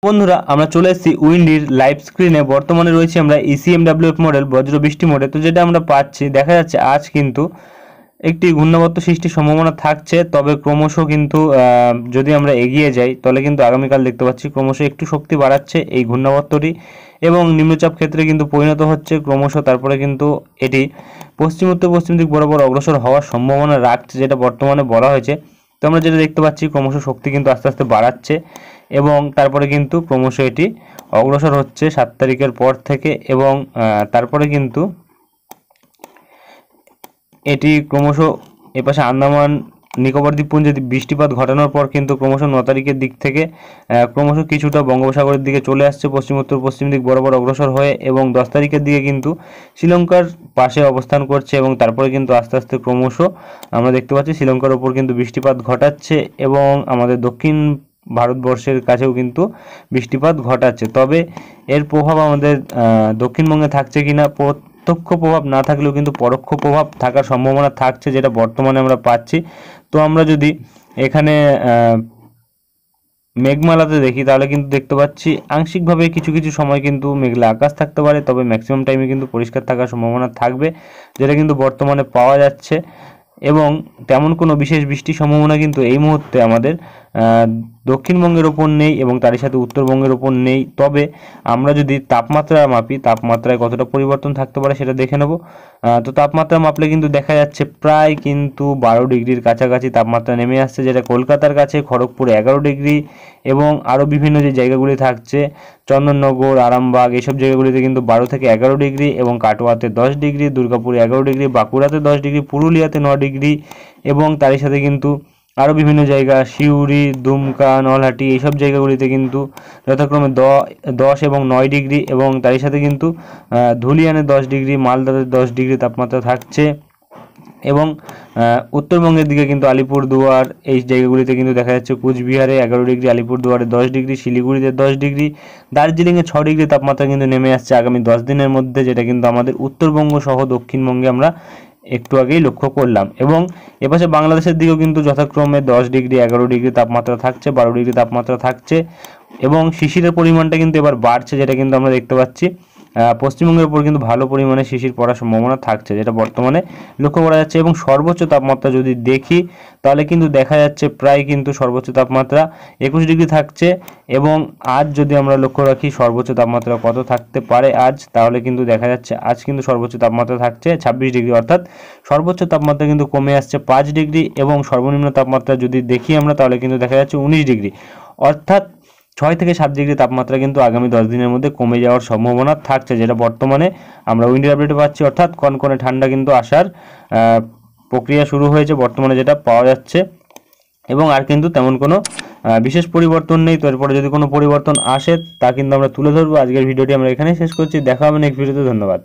বন্ধুরা আমরা চলে এসেছি উইন্ডির লাইভ স্ক্রিনে। বর্তমানে রয়েছে আমরা ECMWF মডেল বজ্র বৃষ্টি মডেল। তো যেটা আমরা পাচ্ছি দেখা যাচ্ছে আজ কিন্তু একটি ঘূর্ণাবর্ত সৃষ্টির সম্ভাবনা থাকছে, তবে ক্রমশ কিন্তু যদি আমরা এগিয়ে যাই তাহলে কিন্তু আগামীকাল দেখতে পাচ্ছি ক্রমশ একটু শক্তি বাড়াচ্ছে এই ঘূর্ণাবর্তটি এবং নিম্নচাপ ক্ষেত্রে কিন্তু পরিণত হচ্ছে ক্রমশ। তারপরে কিন্তু এটি পশ্চিম উত্তর পশ্চিম দিক বরাবর অগ্রসর হওয়ার সম্ভাবনা রাখছে, যেটা বর্তমানে বলা হয়েছে। তো আমরা যেটা দেখতে পাচ্ছি ক্রমশ শক্তি কিন্তু আস্তে আস্তে বাড়াচ্ছে এবং তারপরে কিন্তু ক্রমশ এটি অগ্রসর হচ্ছে 7 তারিখের পর থেকে এবং তারপরে কিন্তু এটি ক্রমশ এপাশে আন্দামান নিকোবর দ্বীপপুঞ্জে বৃষ্টিপাত ঘটানোর পর কিন্তু ক্রমশ 9 তারিখের দিক থেকে ক্রমশ কিছুটা বঙ্গোপসাগরের দিকে চলে আসছে পশ্চিম উত্তর পশ্চিম দিক বরাবর অগ্রসর হয়ে, এবং 10 তারিখের দিকে কিন্তু শ্রীলঙ্কার পাশে অবস্থান করছে এবং তারপরে কিন্তু আস্তে আস্তে ক্রমশ আমরা দেখতে পাচ্ছি শ্রীলঙ্কার উপর কিন্তু বৃষ্টিপাত ঘটাচ্ছে এবং আমাদের দক্ষিণ ভারতবর্ষের কাছেও কিন্তু বৃষ্টিপাত ঘটাচ্ছে। তবে এর প্রভাব আমাদের দক্ষিণবঙ্গে থাকছে কিনা, প্রত্যক্ষ প্রভাব না থাকলেও কিন্তু পরোক্ষ প্রভাব থাকার সম্ভাবনা থাকছে, যেটা বর্তমানে আমরা পাচ্ছি। তো আমরা যদি এখানে মেঘমালাতে দেখি তাহলে কিন্তু দেখতে পাচ্ছি আংশিকভাবে কিছু কিছু সময় কিন্তু মেঘলা আকাশ থাকতে পারে, তবে ম্যাক্সিমাম টাইমে কিন্তু পরিষ্কার থাকার সম্ভাবনা থাকবে, যেটা কিন্তু বর্তমানে পাওয়া যাচ্ছে। এবং তেমন কোনো বিশেষ বৃষ্টির সম্ভাবনা কিন্তু এই মুহূর্তে আমাদের দক্ষিণবঙ্গের ওপর নেই এবং তারই সাথে উত্তরবঙ্গের ওপর নেই। তবে আমরা যদি তাপমাত্রা মাপি, তাপমাত্রায় কতটা পরিবর্তন থাকতে পারে সেটা দেখে নেব। তো তাপমাত্রা মাপলে কিন্তু দেখা যাচ্ছে প্রায় কিন্তু 12 ডিগ্রির কাছাকাছি তাপমাত্রা নেমে আসছে, যেটা কলকাতার কাছে খড়গপুরে 11 ডিগ্রি এবং আরও বিভিন্ন যে জায়গাগুলি থাকছে চন্দননগর, আরামবাগ, এইসব জায়গাগুলিতে কিন্তু 12 থেকে 11 ডিগ্রি এবং কাটোয়াতে 10 ডিগ্রি, দুর্গাপুরে 11 ডিগ্রি, বাঁকুড়াতে 10 ডিগ্রি, পুরুলিয়াতে 9 ডিগ্রি এবং তারই সাথে কিন্তু আরও বিভিন্ন জায়গা সিউড়ি, দুমকা, নলহাটি এইসব জায়গাগুলিতে কিন্তু যথাক্রমে 10 এবং 9 ডিগ্রি এবং তারই সাথে কিন্তু ধুলিয়ানে 10 ডিগ্রি, মালদাতে 10 ডিগ্রি তাপমাত্রা থাকছে এবং উত্তরবঙ্গের দিকে কিন্তু আলিপুরদুয়ার এই জায়গাগুলিতে কিন্তু দেখা যাচ্ছে কুচবিহারে 11 ডিগ্রি, আলিপুরদুয়ারে 10 ডিগ্রি, শিলিগুড়িতে 10 ডিগ্রি, দার্জিলিংয়ে 6 ডিগ্রি তাপমাত্রা কিন্তু নেমে আসছে আগামী 10 দিনের মধ্যে, যেটা কিন্তু আমাদের উত্তরবঙ্গ সহ দক্ষিণবঙ্গে আমরা একটু আগেই লক্ষ্য করলাম। এবং এপাশে বাংলাদেশের দিকেও কিন্তু যথাক্রমে 10 ডিগ্রি, 11 ডিগ্রি তাপমাত্রা থাকছে, 12 ডিগ্রি তাপমাত্রা থাকছে এবং শিশিরের পরিমাণটা কিন্তু এবার বাড়ছে, যেটা কিন্তু আমরা দেখতে পাচ্ছি পশ্চিমবঙ্গের উপর কিন্তু ভালো পরিমাণে শিশির পড়ার সম্ভাবনা থাকছে, যেটা বর্তমানে লক্ষ্য করা যাচ্ছে। এবং সর্বোচ্চ তাপমাত্রা যদি দেখি তাহলে কিন্তু দেখা যাচ্ছে প্রায় কিন্তু সর্বোচ্চ তাপমাত্রা 21 ডিগ্রি থাকছে এবং আজ যদি আমরা লক্ষ্য রাখি সর্বোচ্চ তাপমাত্রা কত থাকতে পারে আজ, তাহলে কিন্তু দেখা যাচ্ছে আজ কিন্তু সর্বোচ্চ তাপমাত্রা থাকছে 26 ডিগ্রি, অর্থাৎ সর্বোচ্চ তাপমাত্রা কিন্তু কমে আসছে 5 ডিগ্রি এবং সর্বনিম্ন তাপমাত্রা যদি দেখি আমরা তাহলে কিন্তু দেখা যাচ্ছে 19 ডিগ্রি, অর্থাৎ 6 থেকে 7 ডিগ্রি তাপমাত্রা কিন্তু আগামী 10 দিনের মধ্যে কমে যাওয়ার সম্ভাবনা থাকছে, যেটা বর্তমানে আমরা উইন্ডি আপডেটে পাচ্ছি। অর্থাৎ কনকনে ঠান্ডা কিন্তু আসার প্রক্রিয়া শুরু হয়েছে বর্তমানে, যেটা পাওয়া যাচ্ছে এবং আর কিন্তু তেমন কোনো বিশেষ পরিবর্তন নেই। তো এরপরে যদি কোনো পরিবর্তন আসে তা কিন্তু আমরা তুলে ধরবো। আজকের ভিডিওটি আমরা এখানেই শেষ করছি, দেখা হবে নেক্সট ভিডিওতে। ধন্যবাদ।